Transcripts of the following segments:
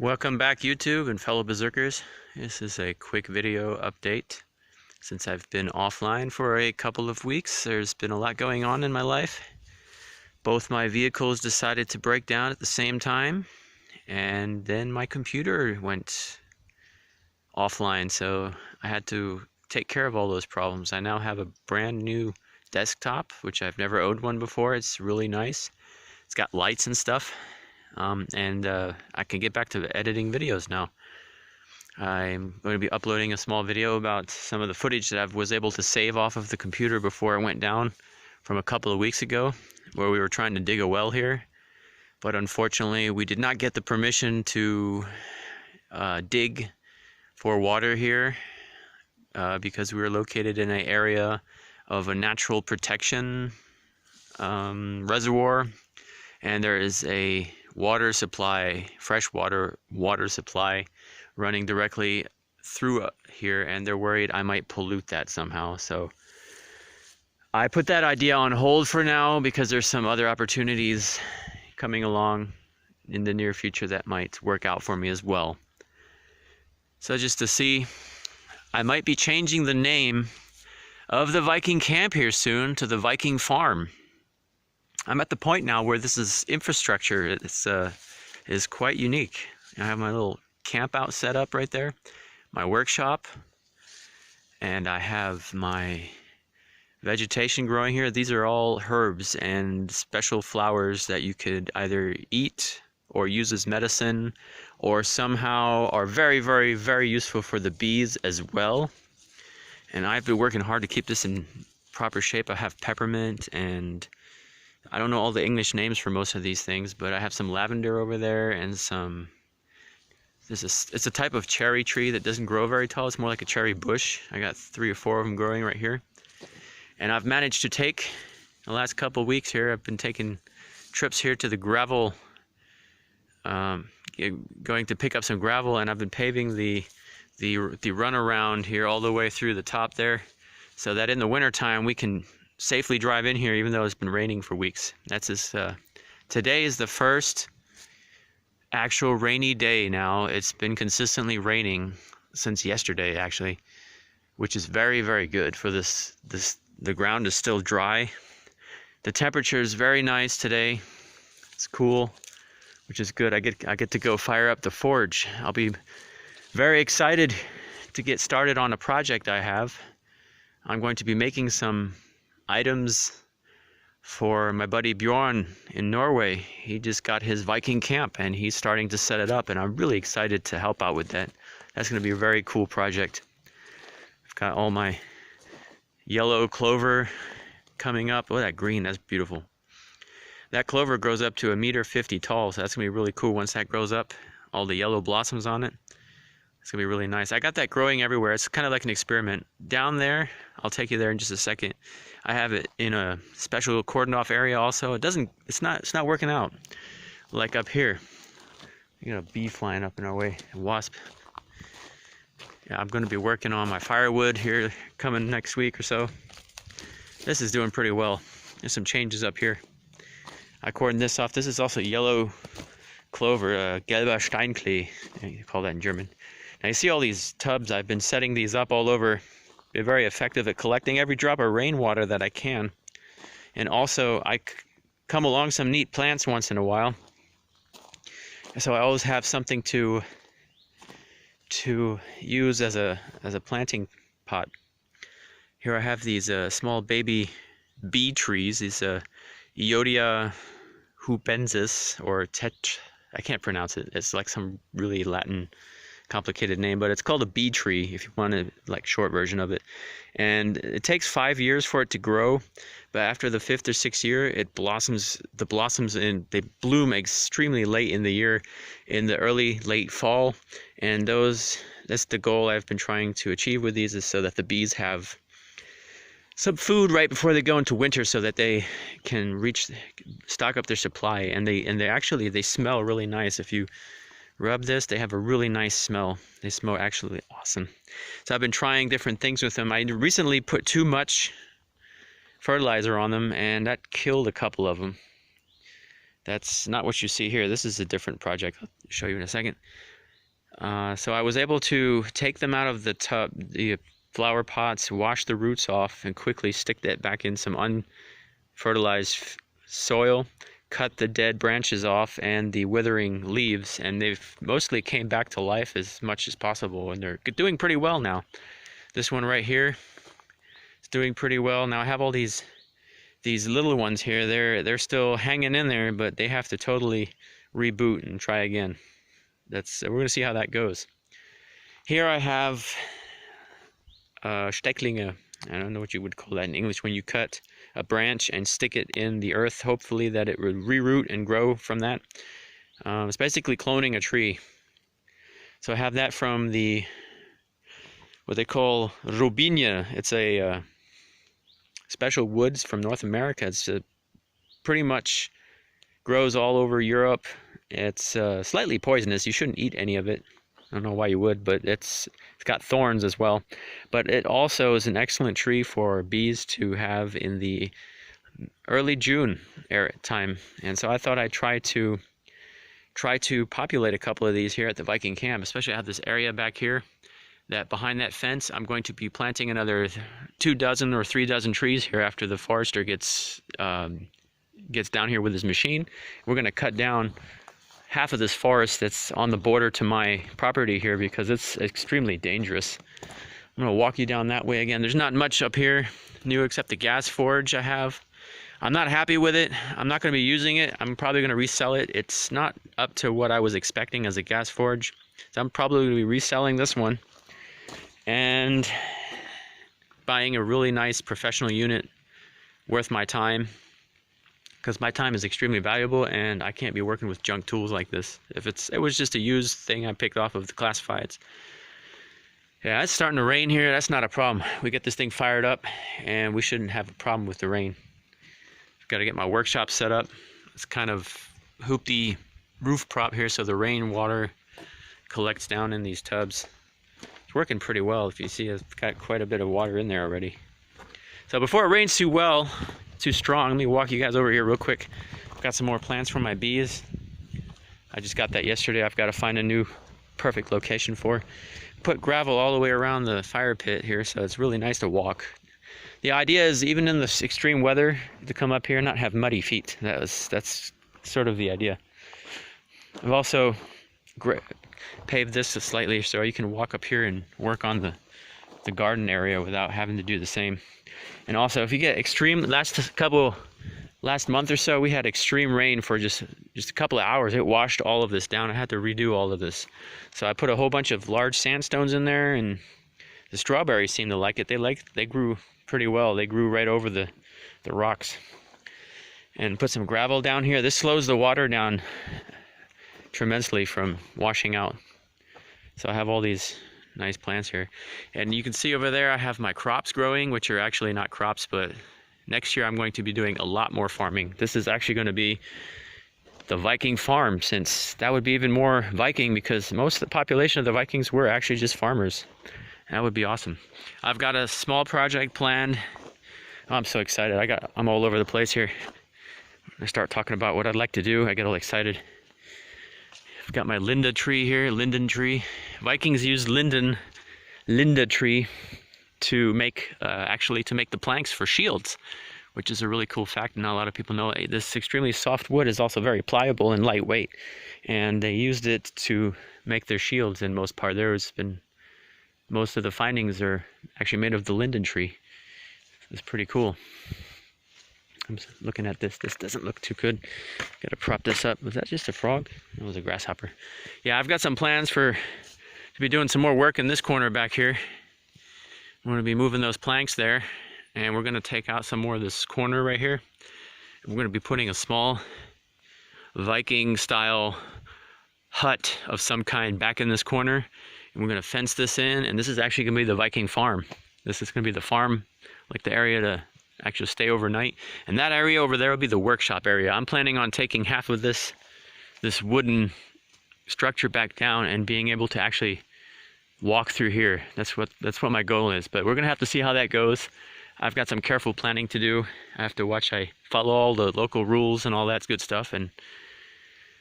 Welcome back, YouTube and fellow berserkers. This is a quick video update. Since I've been offline for a couple of weeks, there's been a lot going on in my life. Both my vehicles decided to break down at the same time, and then my computer went offline, so I had to take care of all those problems. I now have a brand new desktop, which I've never owned one before. It's really nice. It's got lights and stuff. I can get back to editing videos now. I'm going to be uploading a small video about some of the footage that I was able to save off of the computer before it went down from a couple of weeks ago, where we were trying to dig a well here. But unfortunately, we did not get the permission to dig for water here because we were located in an area of a natural protection reservoir, and there is a water supply, freshwater water supply running directly through here, and they're worried I might pollute that somehow. So I put that idea on hold for now because there's some other opportunities coming along in the near future that might work out for me as well. So just to see, I might be changing the name of the Viking Camp here soon to the Viking Farm. I'm at the point now where this is infrastructure. Is quite unique. I have my little camp out set up right there, my workshop, and I have my vegetation growing here. These are all herbs and special flowers that you could either eat or use as medicine, or somehow are very, very, very useful for the bees as well. And I've been working hard to keep this in proper shape. I have peppermint, and I don't know all the English names for most of these things, but I have some lavender over there and some, it's a type of cherry tree that doesn't grow very tall. It's more like a cherry bush. I got 3 or 4 of them growing right here. And I've managed to take, the last couple of weeks here, I've been taking trips here to the gravel, going to pick up some gravel, and I've been paving the runaround here all the way through the top there, so that in the wintertime we can safely drive in here even though it's been raining for weeks. Today is the first actual rainy day now. It's been consistently raining since yesterday actually, which is very, very good for this. The ground is still dry. The temperature is very nice today. It's cool, which is good. I get to go fire up the forge. I'll be very excited to get started on a project I have. I'm going to be making some items for my buddy Bjorn in Norway. He just got his Viking camp and he's starting to set it up, and I'm really excited to help out with that. That's going to be a very cool project. I've got all my yellow clover coming up. Oh, that green, that's beautiful. That clover grows up to 1.50 meters tall, so that's going to be really cool once that grows up. All the yellow blossoms on it. It's going to be really nice. I got that growing everywhere. It's kind of like an experiment. Down there, I'll take you there in just a second. I have it in a special cordoned off area also. It's not working out. Like up here. We got a bee flying up in our way, a wasp. Yeah, I'm going to be working on my firewood here coming next week or so. This is doing pretty well. There's some changes up here. I cordoned this off. This is also yellow clover, gelber Steinklee, you call that in German. Now you see all these tubs. I've been setting these up all over. Been very effective at collecting every drop of rainwater that I can. And also I come along some neat plants once in a while. So I always have something to use as a planting pot. Here I have these small baby bee trees, these Iodia hupensis, or I can't pronounce it. It's like some really Latin complicated name, but it's called a bee tree if you want a like short version of it. And it takes 5 years for it to grow, but after the 5th or 6th year it blossoms. The blossoms, and they bloom extremely late in the year, in the late fall. And that's the goal I've been trying to achieve with these, is so that the bees have some food right before they go into winter, so that they can stock up their supply. And they smell really nice. If you rub this, they have a really nice smell. They smell actually awesome. So I've been trying different things with them. I recently put too much fertilizer on them, and that killed a couple of them. That's not what you see here. This is a different project. I'll show you in a second. So I was able to take them out of the tub, the flower pots, wash the roots off, and quickly stick that back in some unfertilized soil, cut the dead branches off and the withering leaves, and they've mostly came back to life as much as possible, and they're doing pretty well now. This one right here is doing pretty well. Now I have all these little ones here. They're still hanging in there, but they have to totally reboot and try again. We're gonna see how that goes. Here I have Stecklinge. I don't know what you would call that in English, when you cut a branch and stick it in the earth, hopefully that it would reroot and grow from that. It's basically cloning a tree. So I have that from what they call Robinia. It's a special woods from North America. It's pretty much grows all over Europe. It's slightly poisonous. You shouldn't eat any of it. I don't know why you would, but it's got thorns as well. But it also is an excellent tree for bees to have in the early June time. And so I thought I'd try to populate a couple of these here at the Viking Camp. Especially I have this area back here that behind that fence I'm going to be planting another 2 dozen or 3 dozen trees here after the forester gets down here with his machine. We're going to cut down half of this forest that's on the border to my property here because it's extremely dangerous. I'm going to walk you down that way again. There's not much up here new except the gas forge I have. I'm not happy with it. I'm not going to be using it. I'm probably going to resell it. It's not up to what I was expecting as a gas forge. So I'm probably going to be reselling this one and buying a really nice professional unit worth my time, because my time is extremely valuable and I can't be working with junk tools like this. If it was just a used thing I picked off of the classifieds. Yeah, it's starting to rain here. That's not a problem. We get this thing fired up and we shouldn't have a problem with the rain. I've got to get my workshop set up. It's kind of hoopty roof prop here so the rain water collects down in these tubs. It's working pretty well. If you see, it's got quite a bit of water in there already. So before it rains too strong, let me walk you guys over here real quick. I've got some more plants for my bees. I just got that yesterday. I've got to find a new perfect location for. Put gravel all the way around the fire pit here, so it's really nice to walk. The idea is, even in this extreme weather, to come up here and not have muddy feet. That's sort of the idea. I've also paved this slightly so you can walk up here and work on the garden area without having to do the same. And also, if you get extreme, last month or so, we had extreme rain for just a couple of hours. It washed all of this down. I had to redo all of this. So I put a whole bunch of large sandstones in there, and the strawberries seemed to like it. They grew pretty well. They grew right over the rocks. And put some gravel down here. This slows the water down tremendously from washing out. So I have all these nice plants here, and you can see over there I have my crops growing, which are actually not crops, but next year I'm going to be doing a lot more farming. This is actually going to be the Viking Farm, since that would be even more Viking, because most of the population of the Vikings were actually just farmers. That would be awesome. I've got a small project planned. Oh, I'm so excited. I'm all over the place here. I start talking about what I'd like to do, I get all excited. I've got my Linda tree here, linden tree. Vikings used Linda tree to make the planks for shields, which is a really cool fact. Not a lot of people know. This extremely soft wood is also very pliable and lightweight, and they used it to make their shields. In most part, most of the findings are actually made of the linden tree. It's pretty cool. I'm looking at this. This doesn't look too good. Got to prop this up. Was that just a frog? It was a grasshopper. Yeah, I've got some plans to be doing some more work in this corner back here. I'm going to be moving those planks there, and we're going to take out some more of this corner right here. We're going to be putting a small Viking style hut of some kind back in this corner, and we're going to fence this in, and this is actually going to be the Viking Farm. This is going to be the farm, like the area to actually stay overnight, and that area over there will be the workshop area. I'm planning on taking half of this wooden structure back down and being able to actually walk through here. That's what my goal is, but we're gonna have to see how that goes. I've got some careful planning to do. I have to watch I follow all the local rules and all that good stuff, and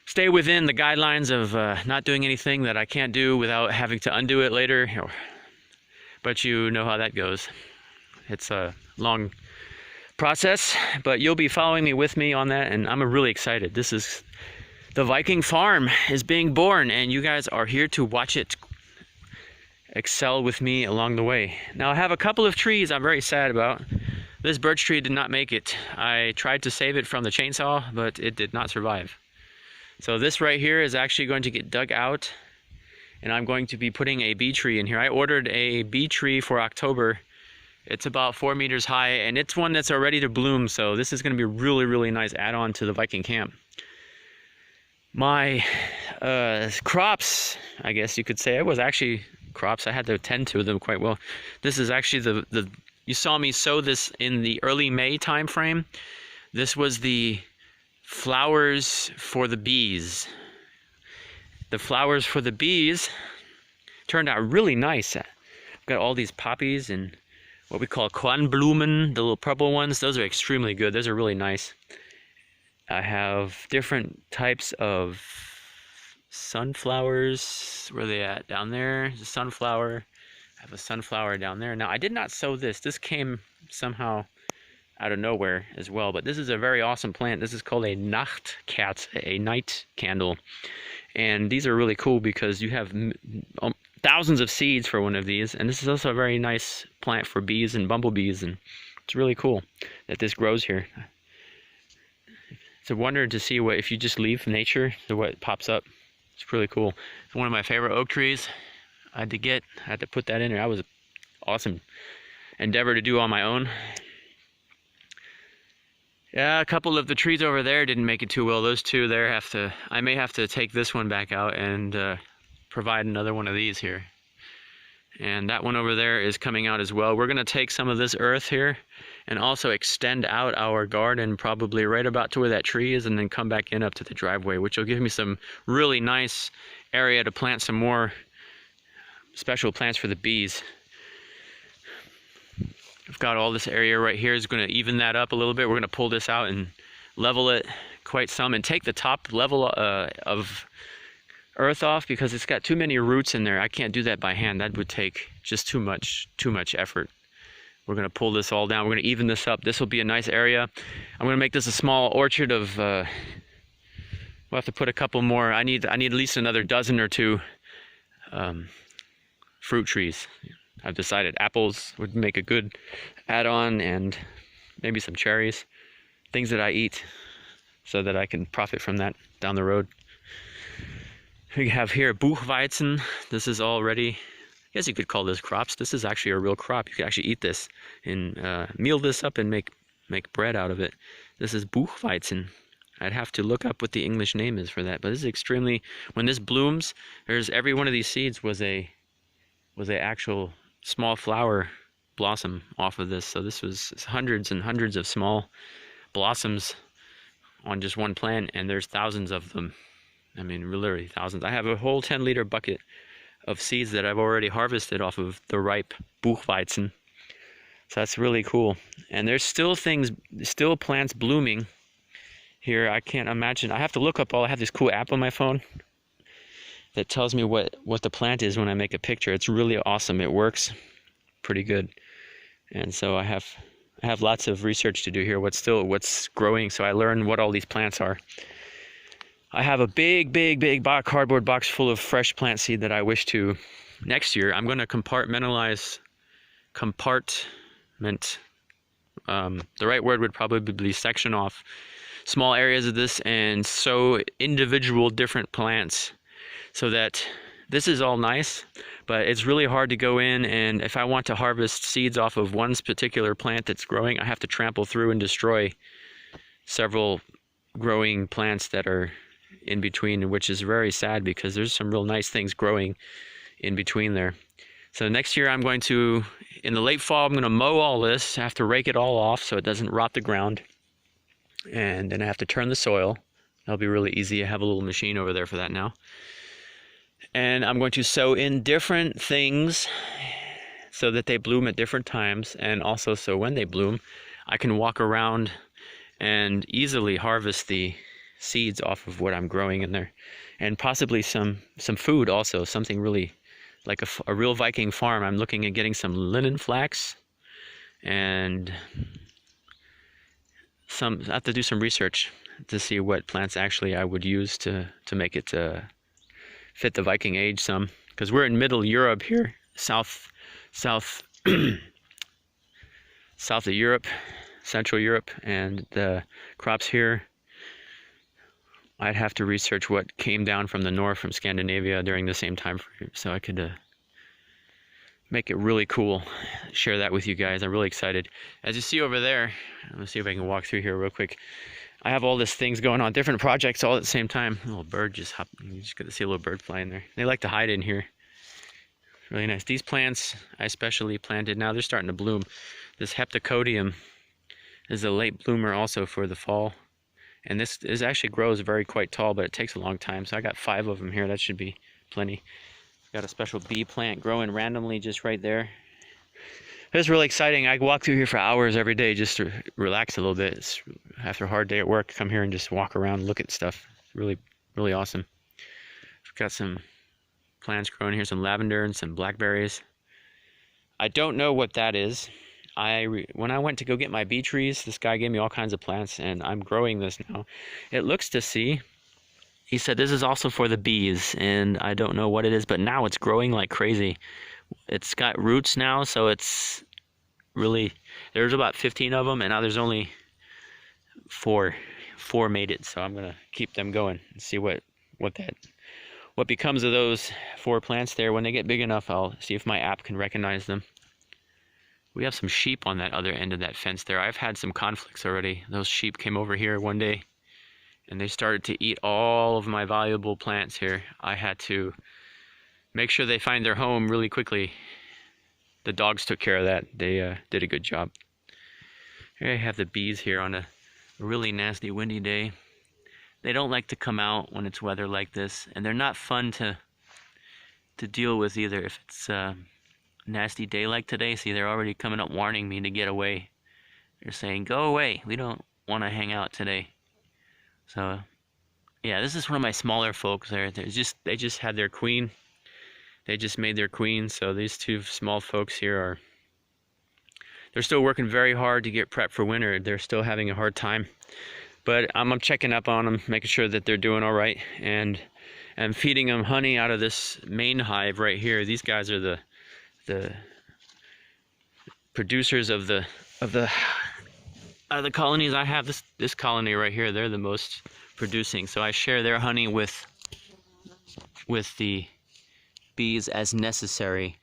stay within the guidelines of not doing anything that I can't do without having to undo it later. But you know how that goes. It's a long process, but you'll be following me with me on that, and I'm really excited. This is the Viking Farm is being born, and you guys are here to watch it excel with me along the way. Now I have a couple of trees I'm very sad about. This birch tree did not make it. I tried to save it from the chainsaw, but it did not survive. So this right here is actually going to get dug out, and I'm going to be putting a bee tree in here. I ordered a bee tree for October. It's about 4 meters high, and it's one that's already to bloom, so this is going to be a really, really nice add-on to the Viking Camp. My crops, I guess you could say, it was actually crops. I had to tend to them quite well. This is actually you saw me sow this in the early May time frame. This was the flowers for the bees. The flowers for the bees turned out really nice. I've got all these poppies and what we call Kornblumen, the little purple ones. Those are extremely good. Those are really nice. I have different types of sunflowers. Where are they at? Down there. There's a sunflower. I have a sunflower down there. Now, I did not sow this. This came somehow out of nowhere as well. But this is a very awesome plant. This is called a Nachtkerze, a night candle. And these are really cool because you have thousands of seeds for one of these. And this is also a very nice plant for bees and bumblebees. And it's really cool that this grows here. It's a wonder to see what, if you just leave nature, what pops up. It's really cool. It's one of my favorite oak trees. I had to put that in there. That was an awesome endeavor to do on my own. Yeah, a couple of the trees over there didn't make it too well. Those two there I may have to take this one back out and provide another one of these here. And that one over there is coming out as well. We're going to take some of this earth here and also extend out our garden probably right about to where that tree is, and then come back in up to the driveway, which will give me some really nice area to plant some more special plants for the bees. I've got all this area right here is going to even that up a little bit. We're going to pull this out and level it quite some and take the top level of earth off because it's got too many roots in there. I can't do that by hand. That would take just too much effort. We're going to pull this all down. We're going to even this up. This will be a nice area. I'm going to make this a small orchard of we'll have to put a couple more. I need at least another dozen or two fruit trees. I've decided apples would make a good add-on, and maybe some cherries, things that I eat so that I can profit from that down the road. We have here Buchweizen. This is already, I guess you could call this crops. This is actually a real crop. You could actually eat this and meal this up and make bread out of it. This is Buchweizen. I'd have to look up what the English name is for that, but this is extremely, when this blooms, every one of these seeds was a actual small flower blossom off of this. So this was hundreds and hundreds of small blossoms on just one plant, and there's thousands of them. I mean, literally thousands. I have a whole 10-liter bucket of seeds that I've already harvested off of the ripe Buchweizen. So that's really cool. And there's still plants blooming here. I can't imagine. I have to look up I have this cool app on my phone that tells me what the plant is when I make a picture. It's really awesome. It works pretty good. And so I have lots of research to do here. What's growing, so I learn what all these plants are. I have a big cardboard box full of fresh plant seed that I wish to, next year, I'm going to compartment. The right word would probably be section off small areas of this and sow individual different plants, so that this is all nice, but it's really hard to go in, and if I want to harvest seeds off of one particular plant that's growing, I have to trample through and destroy several growing plants that are in between, which is very sad because there's some real nice things growing in between there. So next year I'm going to, in the late fall, I'm going to mow all this. I have to rake it all off so it doesn't rot the ground, and then I have to turn the soil. That'll be really easy. I have a little machine over there for that now. And I'm going to sow in different things, so that they bloom at different times, and also so when they bloom, I can walk around and easily harvest the seeds off of what I'm growing in there, and possibly some food also, something really like a real Viking farm. I'm looking at getting some linen flax, and I have to do some research to see what plants actually I would use to make it fit the Viking age some, because we're in middle Europe here, south south of Europe, Central Europe, and the crops here, I'd have to research what came down from the north, from Scandinavia during the same time frame, so I could make it really cool, share that with you guys. I'm really excited. As you see over there, let me see if I can walk through here real quick. I have all these things going on, different projects all at the same time. A little bird just hopped, you just get to see a little bird flying there. They like to hide in here. Really nice. These plants I especially planted, now they're starting to bloom. This heptacodium is a late bloomer also for the fall. And this actually grows quite tall, but it takes a long time. So I got 5 of them here. That should be plenty. Got a special bee plant growing randomly just right there. It's really exciting. I walk through here for hours every day just to relax a little bit. After a hard day at work, come here and just walk around, look at stuff. It's really, really awesome. We've got some plants growing here, some lavender and some blackberries. I don't know what that is. When I went to go get my bee trees, this guy gave me all kinds of plants, and I'm growing this now. It looks to see, he said this is also for the bees, and I don't know what it is, but now it's growing like crazy. It's got roots now, so it's really, there's about 15 of them, and now there's only 4 made it, so I'm gonna keep them going and see what becomes of those 4 plants there. When they get big enough, I'll see if my app can recognize them. We have some sheep on that other end of that fence there. I've had some conflicts already. Those sheep came over here one day and they started to eat all of my valuable plants here. I had to make sure they find their home really quickly. The dogs took care of that. They did a good job. Here I have the bees here on a really nasty windy day. They don't like to come out when it's weather like this, and they're not fun to deal with either. If it's nasty day like today, see, they're already coming up warning me to get away. They're saying, go away, we don't want to hang out today. So yeah, this is one of my smaller folks there. They just had their queen. They just made their queen. So these 2 small folks here they're still working very hard to get prepped for winter. They're still having a hard time, but I'm checking up on them, making sure that they're doing all right, and I'm feeding them honey out of this main hive right here. These guys are the producers of the colonies. I have this colony right here. They're the most producing, so I share their honey with the bees as necessary.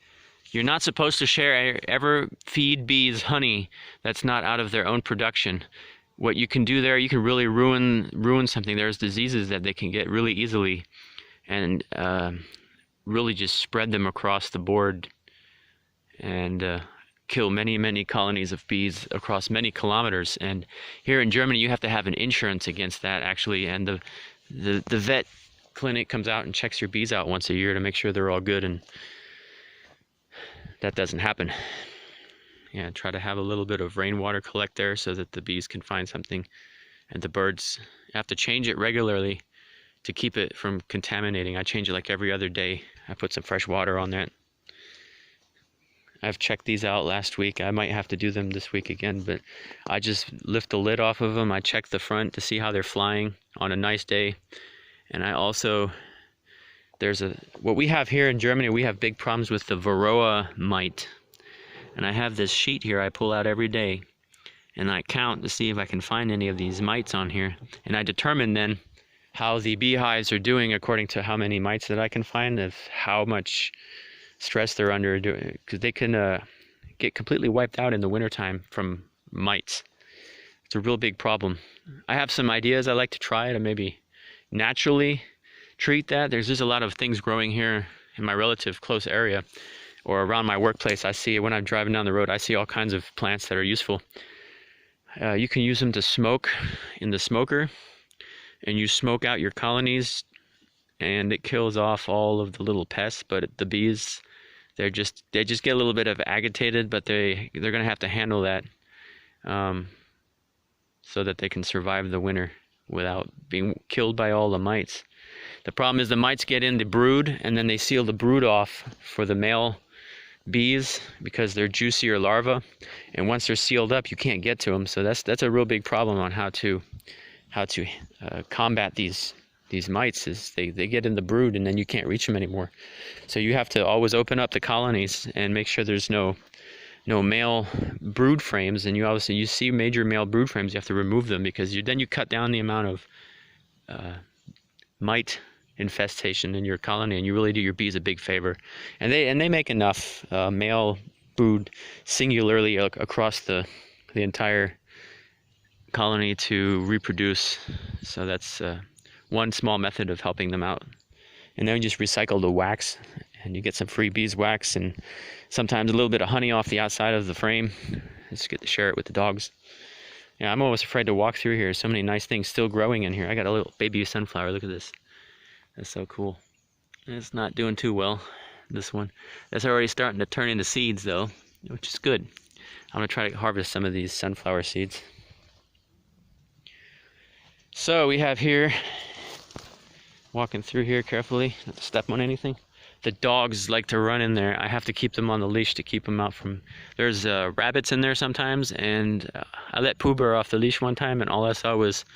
You're not supposed to ever feed bees honey that's not out of their own production. What you can do there, you can really ruin something. There's diseases that they can get really easily, and really just spread them across the board, and kill many colonies of bees across many kilometers. And here in Germany, you have to have an insurance against that, actually. And the vet clinic comes out and checks your bees out once a year to make sure they're all good, and that doesn't happen. Yeah, try to have a little bit of rainwater collect there so that the bees can find something, and the birds. You have to change it regularly to keep it from contaminating. I change it like every other day. I put some fresh water on that. I've checked these out last week. I might have to do them this week again, but I just lift the lid off of them. I check the front to see how they're flying on a nice day. And I also, what we have here in Germany, we have big problems with the Varroa mite. And I have this sheet here I pull out every day, and I count to see if I can find any of these mites on here. And I determine then how the beehives are doing according to how many mites that I can find, of how much stress they're under, because they can get completely wiped out in the wintertime from mites. It's a real big problem. I have some ideas I like to try to maybe naturally treat that. There's just a lot of things growing here in my relative close area or around my workplace. I see, when I'm driving down the road, I see all kinds of plants that are useful. You can use them to smoke in the smoker, and you smoke out your colonies, and it kills off all of the little pests, but the bees, they just get a little bit of agitated, but they're going to have to handle that so that they can survive the winter without being killed by all the mites. The problem is the mites get in the brood, and then they seal the brood off for the male bees because they're juicier larvae, and once they're sealed up, you can't get to them. So that's a real big problem on how to combat these mites. Is they get in the brood and then you can't reach them anymore. So you have to always open up the colonies and make sure there's no male brood frames. And you see major male brood frames, you have to remove them, because then you cut down the amount of mite infestation in your colony, and you really do your bees a big favor. And they make enough male brood singularly across the entire colony to reproduce. So that's one small method of helping them out. And then you just recycle the wax, and you get some free beeswax and sometimes a little bit of honey off the outside of the frame. Just get to share it with the dogs. Yeah, I'm almost afraid to walk through here. So many nice things still growing in here. I got a little baby sunflower. Look at this. That's so cool. It's not doing too well, this one. That's already starting to turn into seeds though, which is good. I'm gonna try to harvest some of these sunflower seeds. So we have here, walking through here carefully, not to step on anything. The dogs like to run in there. I have to keep them on the leash to keep them out from, there's rabbits in there sometimes, and I let Pooh Bear off the leash one time, and all I saw was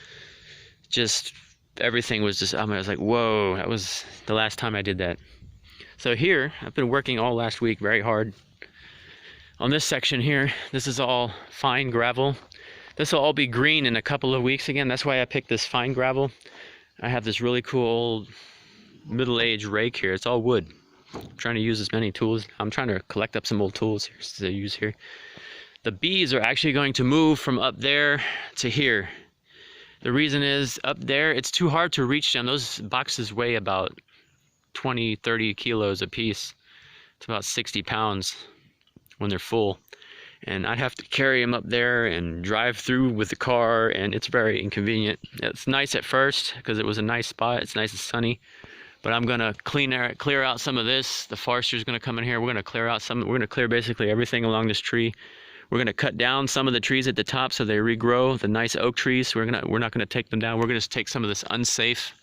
just, everything was just, I was like, whoa, that was the last time I did that. So here, I've been working all last week very hard. On this section here, this is all fine gravel. This will all be green in a couple of weeks again. That's why I picked this fine gravel. I have this really cool old middle-aged rake here. It's all wood. I'm trying to use as many tools. I'm trying to collect up some old tools here to use here. The bees are actually going to move from up there to here. The reason is up there, it's too hard to reach them. Those boxes weigh about 20, 30 kilos a piece. It's about 60 pounds when they're full. And I'd have to carry them up there and drive through with the car, and it's very inconvenient. It's nice at first because it was a nice spot. It's nice and sunny. But I'm gonna clear out some of this. The forester's gonna come in here. We're gonna clear out some. We're gonna clear basically everything along this tree. We're gonna cut down some of the trees at the top so they regrow. The nice oak trees. We're not gonna take them down. We're gonna just take some of this unsafe.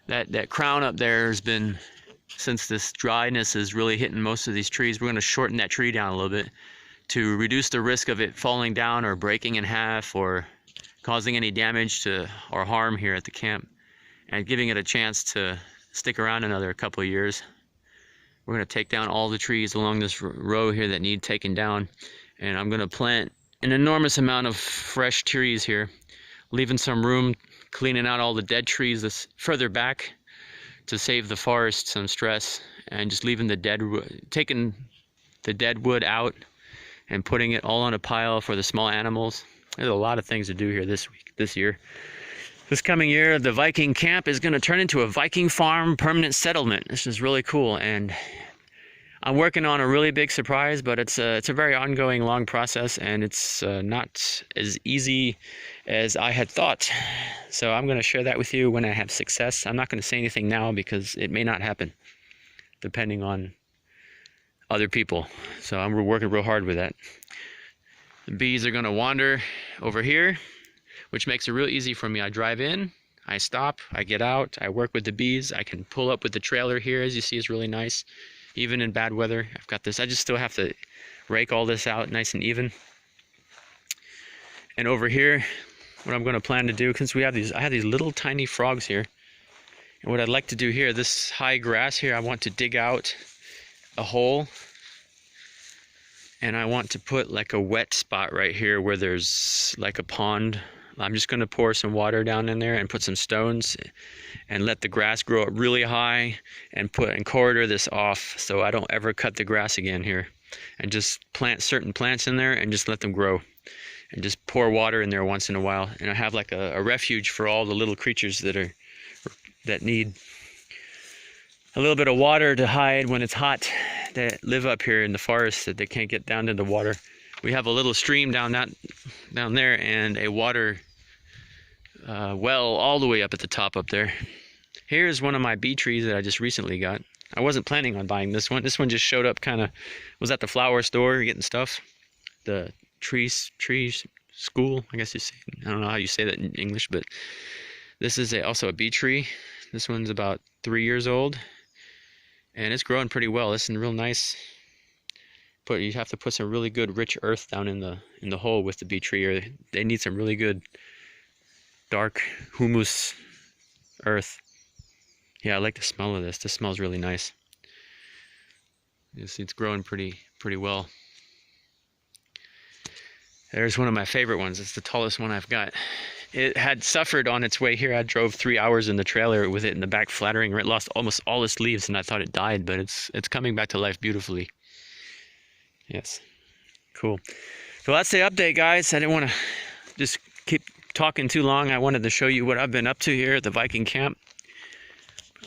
That crown up there has been, since this dryness is really hitting most of these trees, we're gonna shorten that tree down a little bit to reduce the risk of it falling down or breaking in half or causing any damage to or harm here at the camp, and giving it a chance to stick around another couple of years. We're going to take down all the trees along this row here that need taken down, and I'm going to plant an enormous amount of fresh trees here, leaving some room, cleaning out all the dead trees that's further back to save the forest some stress, and just leaving taking the dead wood out and putting it all on a pile for the small animals. There's a lot of things to do here this year. This coming year, the Viking Camp is going to turn into a Viking Farm permanent settlement. This is really cool, and I'm working on a really big surprise, but it's a very ongoing, long process, and it's not as easy as I had thought. So I'm going to share that with you when I have success. I'm not going to say anything now because it may not happen, depending on other people. So I'm working real hard with that. The bees are going to wander over here, which makes it real easy for me. I drive in, I stop, I get out, I work with the bees. I can pull up with the trailer here, as you see, is really nice. Even in bad weather, I've got this. I just still have to rake all this out nice and even. And over here, what I'm going to plan to do, since I have these little tiny frogs here, and what I'd like to do here, this high grass here, I want to dig out a hole, and I want to put like a wet spot right here where there's like a pond. I'm just going to pour some water down in there and put some stones and let the grass grow up really high, and corridor this off so I don't ever cut the grass again here, and just plant certain plants in there and just let them grow, and just pour water in there once in a while. And I have like a refuge for all the little creatures that need a little bit of water to hide when it's hot, that live up here in the forest, that they can't get down to the water. We have a little stream down there, and a water well all the way up at the top up there. Here's one of my bee trees that I just recently got. I wasn't planning on buying this one. This one just showed up kind of, was at the flower store getting stuff. The trees school, I guess you say. I don't know how you say that in English, but this is also a bee tree. This one's about 3 years old, and it's growing pretty well. This is real nice. But you have to put some really good rich earth down in the hole with the bee tree, or they need some really good dark humus earth. Yeah, I like the smell of this. This smells really nice. It's growing pretty well. There's one of my favorite ones. It's the tallest one I've got. It had suffered on its way here. I drove 3 hours in the trailer with it in the back flattering. It lost almost all its leaves, and I thought it died, but it's coming back to life beautifully. Yes, cool. So that's the update, guys. I didn't want to just keep talking too long. I wanted to show you what I've been up to here at the Viking Camp.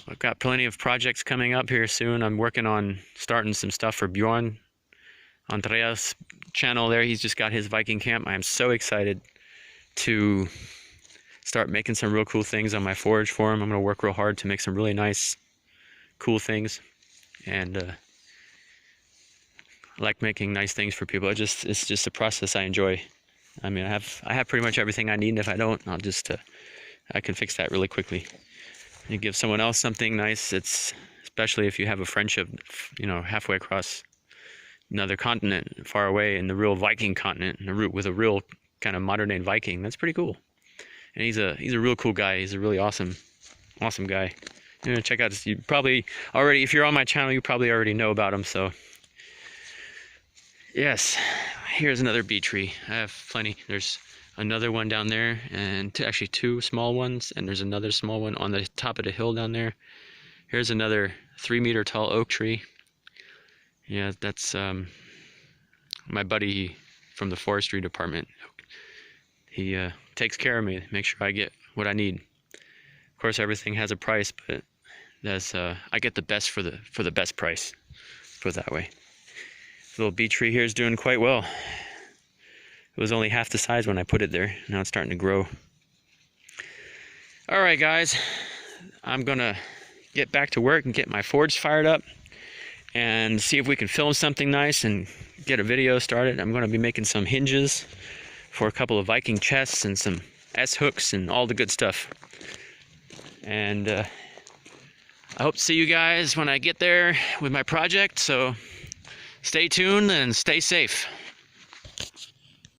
I've got plenty of projects coming up here soon. I'm working on starting some stuff for Bjorn, Andreas' channel there. He's just got his Viking Camp. I am so excited to start making some real cool things on my forage for him. I'm going to work real hard to make some really nice, cool things. And I like making nice things for people. It's just a process I enjoy. I mean, I have pretty much everything I need, and if I don't, I can fix that really quickly. You give someone else something nice, it's especially if you have a friendship, you know, halfway across another continent, far away in the real Viking continent, with a real kind of modern day Viking. That's pretty cool. And he's a real cool guy. He's a really awesome guy. You know, check out this. You probably already, if you're on my channel, you probably already know about him. So yes, here's another bee tree. I have plenty. There's another one down there, and actually 2 small ones, and there's another small one on the top of the hill down there. Here's another 3-meter tall oak tree. Yeah, that's my buddy from the forestry department. He takes care of me, make sure I get what I need. Of course, everything has a price, but that's I get the best for the best price. Put it that way. This little bee tree here is doing quite well. It was only half the size when I put it there. Now it's starting to grow. All right, guys, I'm gonna get back to work and get my forge fired up and see if we can film something nice and get a video started. I'm gonna be making some hinges for a couple of Viking chests and some S-hooks and all the good stuff. And I hope to see you guys when I get there with my project. So stay tuned and stay safe.